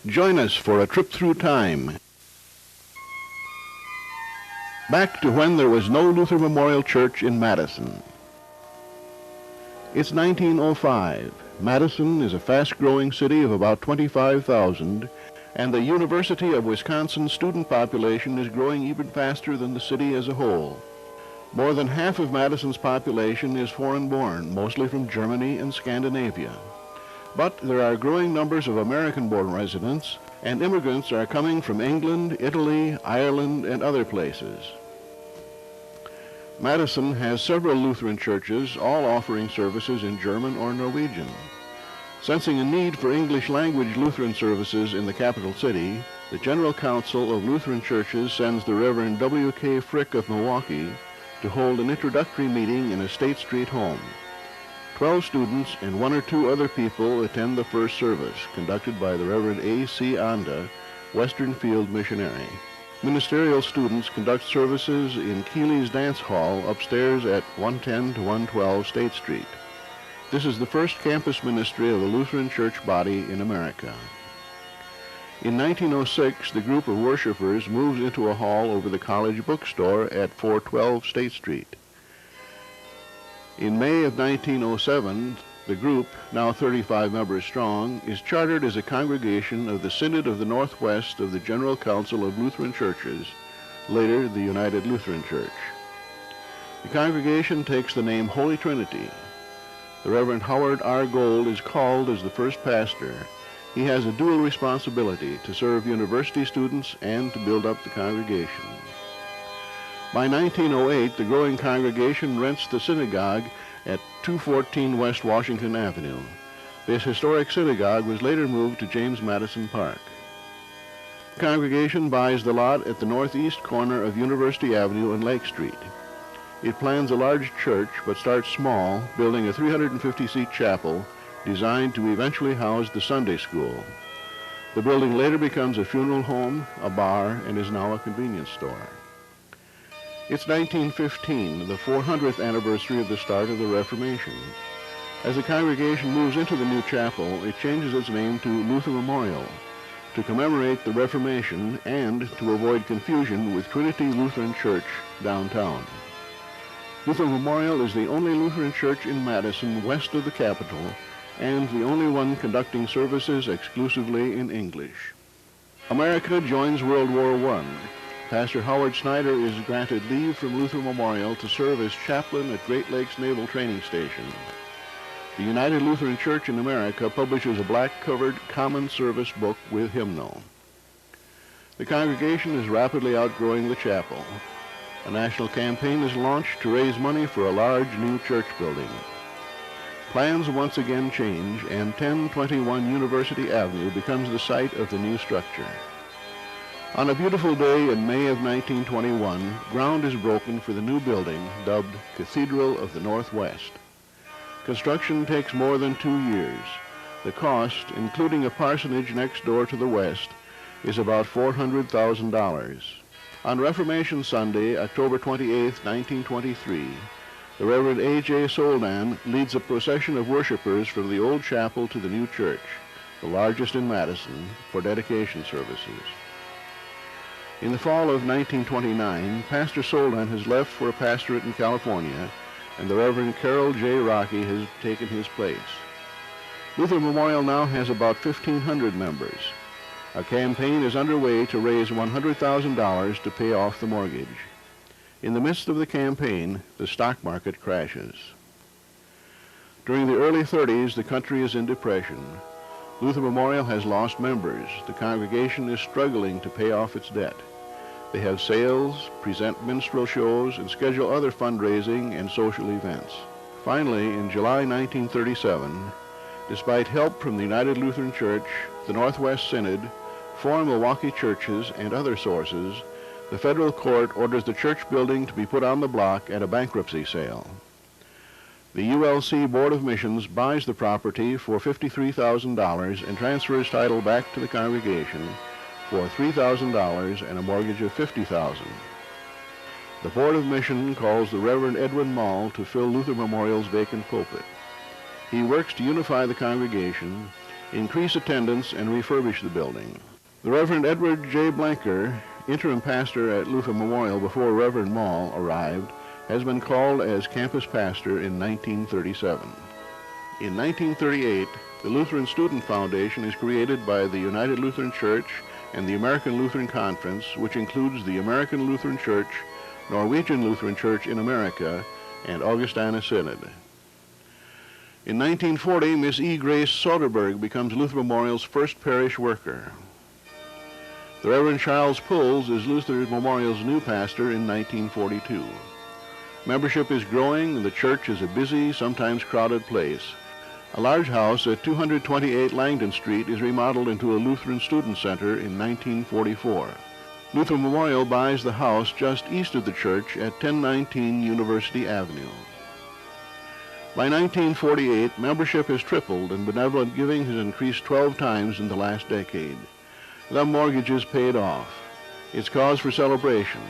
Join us for a trip through time, back to when there was no Luther Memorial Church in Madison. It's 1905. Madison is a fast-growing city of about 25,000, and the University of Wisconsin student population is growing even faster than the city as a whole. More than half of Madison's population is foreign-born, mostly from Germany and Scandinavia. But there are growing numbers of American-born residents, and immigrants are coming from England, Italy, Ireland, and other places. Madison has several Lutheran churches, all offering services in German or Norwegian. Sensing a need for English-language Lutheran services in the capital city, the General Council of Lutheran Churches sends the Reverend W.K. Frick of Milwaukee to hold an introductory meeting in a State Street home. 12 students and 1 or 2 other people attend the first service, conducted by the Reverend A.C. Anda, Western Field missionary. Ministerial students conduct services in Keeley's Dance Hall upstairs at 110 to 112 State Street. This is the first campus ministry of the Lutheran Church body in America. In 1906, the group of worshipers moves into a hall over the college bookstore at 412 State Street. In May of 1907, the group, now 35 members strong, is chartered as a congregation of the Synod of the Northwest of the General Council of Lutheran Churches, later the United Lutheran Church. The congregation takes the name Holy Trinity. The Reverend Howard R. Gold is called as the first pastor. He has a dual responsibility to serve university students and to build up the congregation. By 1908, the growing congregation rents the synagogue at 214 West Washington Avenue. This historic synagogue was later moved to James Madison Park. The congregation buys the lot at the northeast corner of University Avenue and Lake Street. It plans a large church, but starts small, building a 350-seat chapel designed to eventually house the Sunday school. The building later becomes a funeral home, a bar, and is now a convenience store. It's 1915, the 400th anniversary of the start of the Reformation. As the congregation moves into the new chapel, it changes its name to Luther Memorial to commemorate the Reformation and to avoid confusion with Trinity Lutheran Church downtown. Luther Memorial is the only Lutheran church in Madison west of the Capitol and the only one conducting services exclusively in English. America joins World War I. Pastor Howard Snyder is granted leave from Luther Memorial to serve as chaplain at Great Lakes Naval Training Station. The United Lutheran Church in America publishes a black-covered common service book with hymnal. The congregation is rapidly outgrowing the chapel. A national campaign is launched to raise money for a large new church building. Plans once again change, and 1021 University Avenue becomes the site of the new structure. On a beautiful day in May of 1921, ground is broken for the new building, dubbed Cathedral of the Northwest. Construction takes more than 2 years. The cost, including a parsonage next door to the west, is about $400,000. On Reformation Sunday, October 28, 1923, the Reverend A.J. Soldan leads a procession of worshipers from the old chapel to the new church, the largest in Madison, for dedication services. In the fall of 1929, Pastor Soldan has left for a pastorate in California, and the Reverend Carol J. Rocky has taken his place. Luther Memorial now has about 1,500 members. A campaign is underway to raise $100,000 to pay off the mortgage. In the midst of the campaign, the stock market crashes. During the early 30s, the country is in depression. Luther Memorial has lost members. The congregation is struggling to pay off its debt. They have sales, present minstrel shows, and schedule other fundraising and social events. Finally, in July 1937, despite help from the United Lutheran Church, the Northwest Synod, 4 Milwaukee churches, and other sources, the federal court orders the church building to be put on the block at a bankruptcy sale. The ULC Board of Missions buys the property for $53,000 and transfers title back to the congregation for $3,000 and a mortgage of $50,000. The Board of Mission calls the Reverend Edwin Mall to fill Luther Memorial's vacant pulpit. He works to unify the congregation, increase attendance, and refurbish the building. The Reverend Edward J. Blanker, interim pastor at Luther Memorial before Reverend Mall arrived, has been called as campus pastor in 1937. In 1938, the Lutheran Student Foundation is created by the United Lutheran Church and the American Lutheran Conference, which includes the American Lutheran Church, Norwegian Lutheran Church in America, and Augustana Synod. In 1940, Miss E. Grace Soderberg becomes Luther Memorial's first parish worker. The Reverend Charles Pulls is Luther Memorial's new pastor in 1942. Membership is growing, and the church is a busy, sometimes crowded place. A large house at 228 Langdon Street is remodeled into a Lutheran Student Center in 1944. Luther Memorial buys the house just east of the church at 1019 University Avenue. By 1948, membership has tripled and benevolent giving has increased 12 times in the last decade. The mortgage is paid off. It's cause for celebration.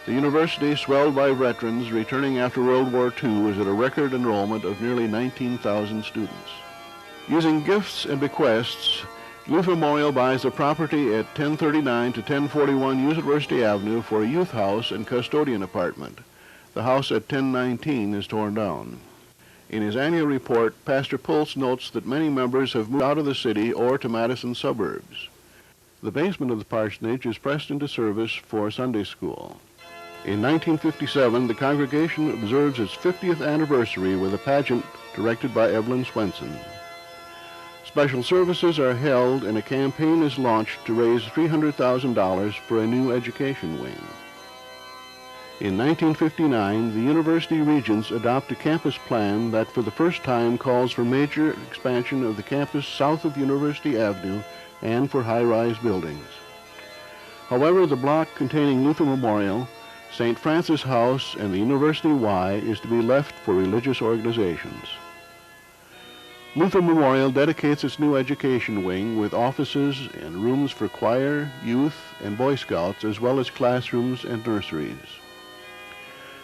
The university, swelled by veterans returning after World War II, is at a record enrollment of nearly 19,000 students. Using gifts and bequests, Luther Memorial buys the property at 1039 to 1041 University Avenue for a youth house and custodian apartment. The house at 1019 is torn down. In his annual report, Pastor Pulse notes that many members have moved out of the city or to Madison suburbs. The basement of the parsonage is pressed into service for Sunday school. In 1957, the congregation observes its 50th anniversary with a pageant directed by Evelyn Swenson. Special services are held and a campaign is launched to raise $300,000 for a new education wing. In 1959, the university regents adopt a campus plan that for the first time calls for major expansion of the campus south of University Avenue and for high-rise buildings. However, the block containing Luther Memorial, St. Francis House, and the University Y is to be left for religious organizations. Luther Memorial dedicates its new education wing with offices and rooms for choir, youth, and Boy Scouts, as well as classrooms and nurseries.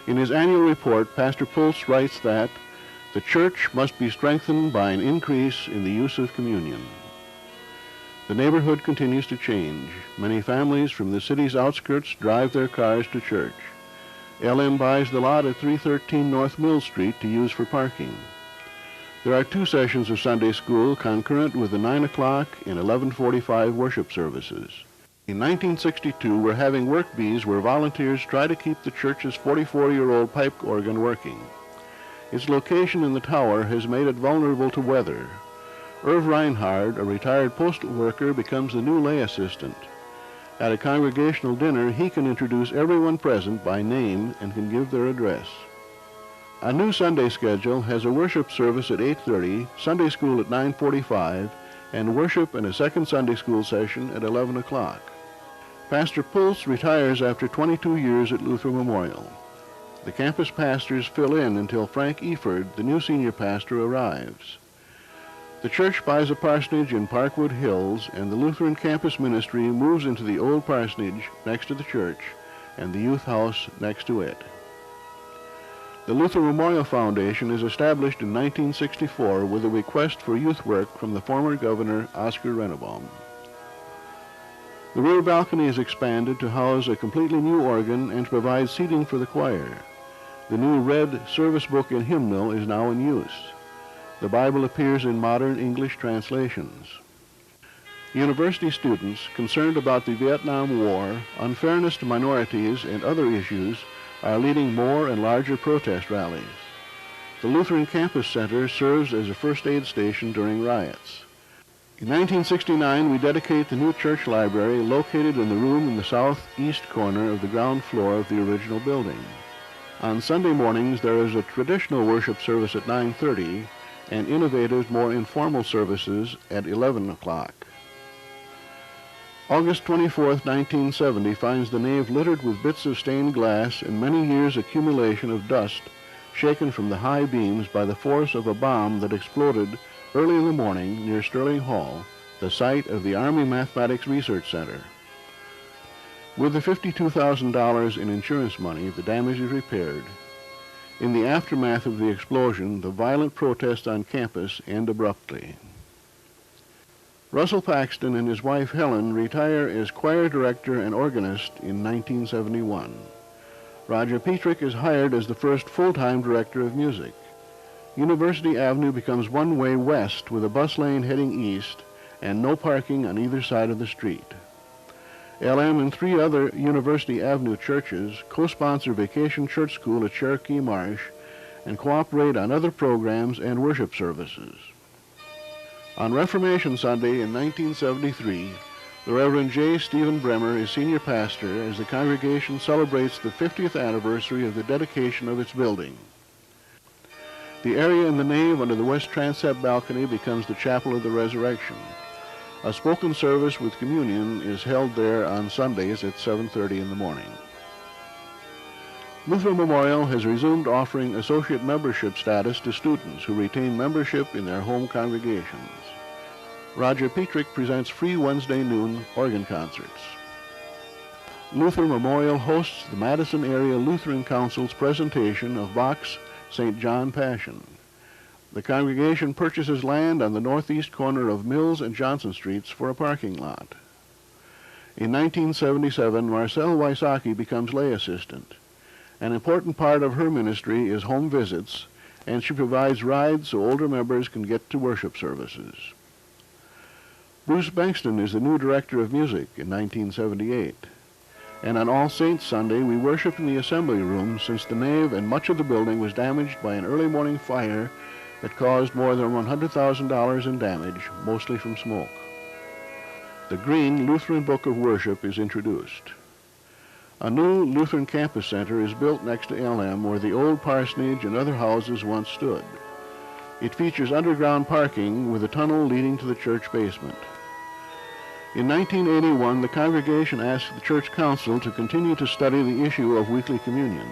In his annual report, Pastor Pulse writes that the church must be strengthened by an increase in the use of communion. The neighborhood continues to change. Many families from the city's outskirts drive their cars to church. LM buys the lot at 313 North Mill Street to use for parking. There are 2 sessions of Sunday school concurrent with the 9 o'clock and 11:45 worship services. In 1962, we're having work bees where volunteers try to keep the church's 44-year-old pipe organ working. Its location in the tower has made it vulnerable to weather. Irv Reinhard, a retired postal worker, becomes the new lay assistant. At a congregational dinner, he can introduce everyone present by name and can give their address. A new Sunday schedule has a worship service at 8:30, Sunday school at 9:45, and worship and a second Sunday school session at 11 o'clock. Pastor Pulse retires after 22 years at Luther Memorial. The campus pastors fill in until Frank Eford, the new senior pastor, arrives. The church buys a parsonage in Parkwood Hills, and the Lutheran campus ministry moves into the old parsonage next to the church and the youth house next to it. The Luther Memorial Foundation is established in 1964 with a request for youth work from the former governor, Oscar Rennebohm. The rear balcony is expanded to house a completely new organ and to provide seating for the choir. The new red service book and hymnal is now in use. The Bible appears in modern English translations. University students concerned about the Vietnam War, unfairness to minorities, and other issues are leading more and larger protest rallies. The Lutheran Campus Center serves as a first aid station during riots. In 1969, we dedicate the new church library located in the room in the southeast corner of the ground floor of the original building. On Sunday mornings, there is a traditional worship service at 9:30 and innovative, more informal services at 11 o'clock. August 24, 1970 finds the nave littered with bits of stained glass and many years' accumulation of dust shaken from the high beams by the force of a bomb that exploded early in the morning near Sterling Hall, the site of the Army Mathematics Research Center. With the $52,000 in insurance money, the damage is repaired. In the aftermath of the explosion, the violent protests on campus end abruptly. Russell Paxton and his wife Helen retire as choir director and organist in 1971. Roger Petrick is hired as the first full-time director of music. University Avenue becomes one-way west with a bus lane heading east and no parking on either side of the street. LM and 3 other University Avenue churches co-sponsor Vacation Church School at Cherokee Marsh and cooperate on other programs and worship services. On Reformation Sunday in 1973, the Reverend J. Stephen Bremer is senior pastor as the congregation celebrates the 50th anniversary of the dedication of its building. The area in the nave under the west transept balcony becomes the Chapel of the Resurrection. A spoken service with communion is held there on Sundays at 7:30 in the morning. Lutheran Memorial has resumed offering associate membership status to students who retain membership in their home congregations. Roger Petrick presents free Wednesday noon organ concerts. Lutheran Memorial hosts the Madison Area Lutheran Council's presentation of Bach's St. John Passion. The congregation purchases land on the northeast corner of Mills and Johnson Streets for a parking lot. In 1977, Marcelle Wysocki becomes lay assistant. An important part of her ministry is home visits, and she provides rides so older members can get to worship services. Bruce Bankston is the new director of music in 1978. And on All Saints Sunday, we worship in the assembly room since the nave and much of the building was damaged by an early morning fire that caused more than $100,000 in damage, mostly from smoke. The Green Lutheran Book of Worship is introduced. A new Lutheran Campus Center is built next to LM where the old parsonage and other houses once stood. It features underground parking with a tunnel leading to the church basement. In 1981, the congregation asked the church council to continue to study the issue of weekly communion.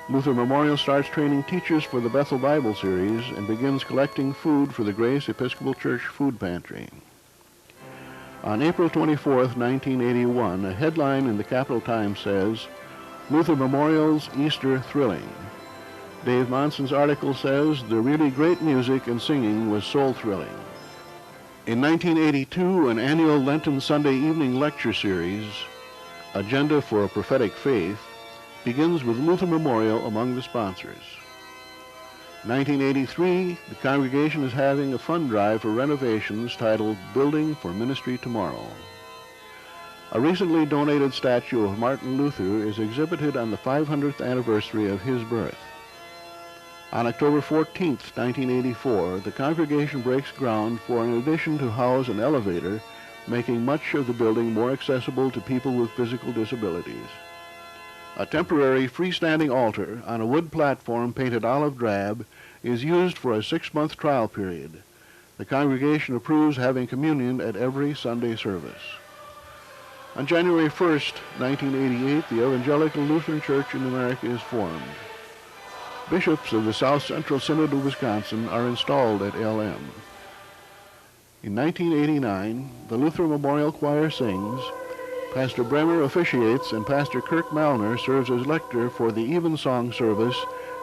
Luther Memorial starts training teachers for the Bethel Bible series and begins collecting food for the Grace Episcopal Church Food Pantry. On April 24, 1981, a headline in the Capital Times says, Luther Memorial's Easter Thrilling. Dave Monson's article says, the really great music and singing was soul-thrilling. In 1982, an annual Lenten Sunday evening lecture series, Agenda for a Prophetic Faith, begins with Luther Memorial among the sponsors. 1983, the congregation is having a fund drive for renovations titled Building for Ministry Tomorrow. A recently donated statue of Martin Luther is exhibited on the 500th anniversary of his birth. On October 14, 1984, the congregation breaks ground for an addition to house an elevator, making much of the building more accessible to people with physical disabilities. A temporary freestanding altar on a wood platform painted olive drab is used for a 6-month trial period. The congregation approves having communion at every Sunday service. On January 1, 1988, the Evangelical Lutheran Church in America is formed. Bishops of the South Central Synod of Wisconsin are installed at LM. In 1989, the Lutheran Memorial Choir sings, Pastor Bremer officiates, and Pastor Kirk Malner serves as lector for the Evensong service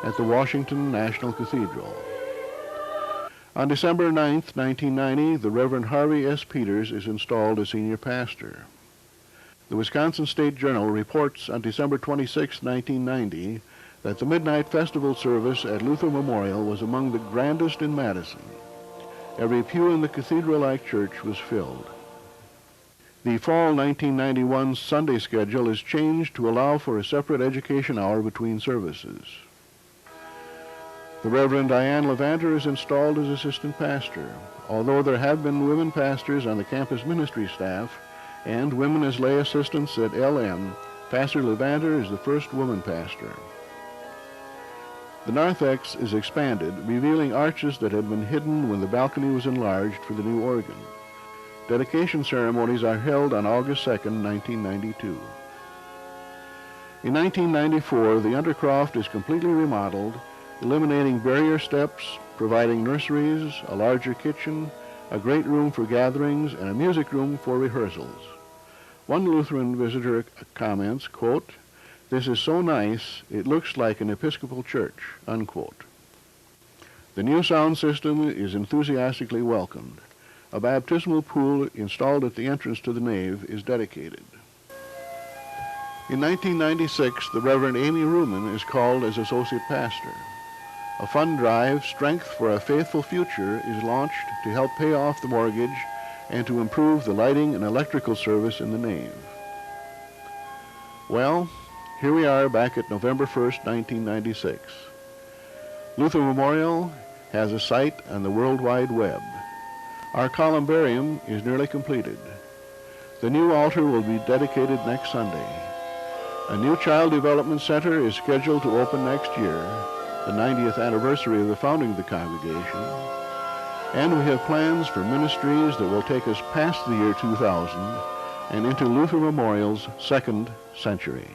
at the Washington National Cathedral. On December 9, 1990, the Reverend Harvey S. Peters is installed as senior pastor. The Wisconsin State Journal reports on December 26, 1990, that the Midnight Festival service at Luther Memorial was among the grandest in Madison. Every pew in the cathedral-like church was filled. The fall 1991 Sunday schedule is changed to allow for a separate education hour between services. The Reverend Diane Levander is installed as assistant pastor. Although there have been women pastors on the campus ministry staff and women as lay assistants at LM, Pastor Levander is the first woman pastor. The narthex is expanded, revealing arches that had been hidden when the balcony was enlarged for the new organ. Dedication ceremonies are held on August 2, 1992. In 1994, the Undercroft is completely remodeled, eliminating barrier steps, providing nurseries, a larger kitchen, a great room for gatherings, and a music room for rehearsals. One Lutheran visitor comments, quote, "This is so nice, it looks like an Episcopal church," unquote. The new sound system is enthusiastically welcomed. A baptismal pool installed at the entrance to the nave is dedicated. In 1996, the Reverend Amy Ruman is called as associate pastor. A fund drive, Strength for a Faithful Future, is launched to help pay off the mortgage and to improve the lighting and electrical service in the nave. Well, here we are back at November 1st, 1996. Luther Memorial has a site on the World Wide Web. Our columbarium is nearly completed. The new altar will be dedicated next Sunday. A new child development center is scheduled to open next year, the 90th anniversary of the founding of the congregation, and we have plans for ministries that will take us past the year 2000 and into Luther Memorial's second century.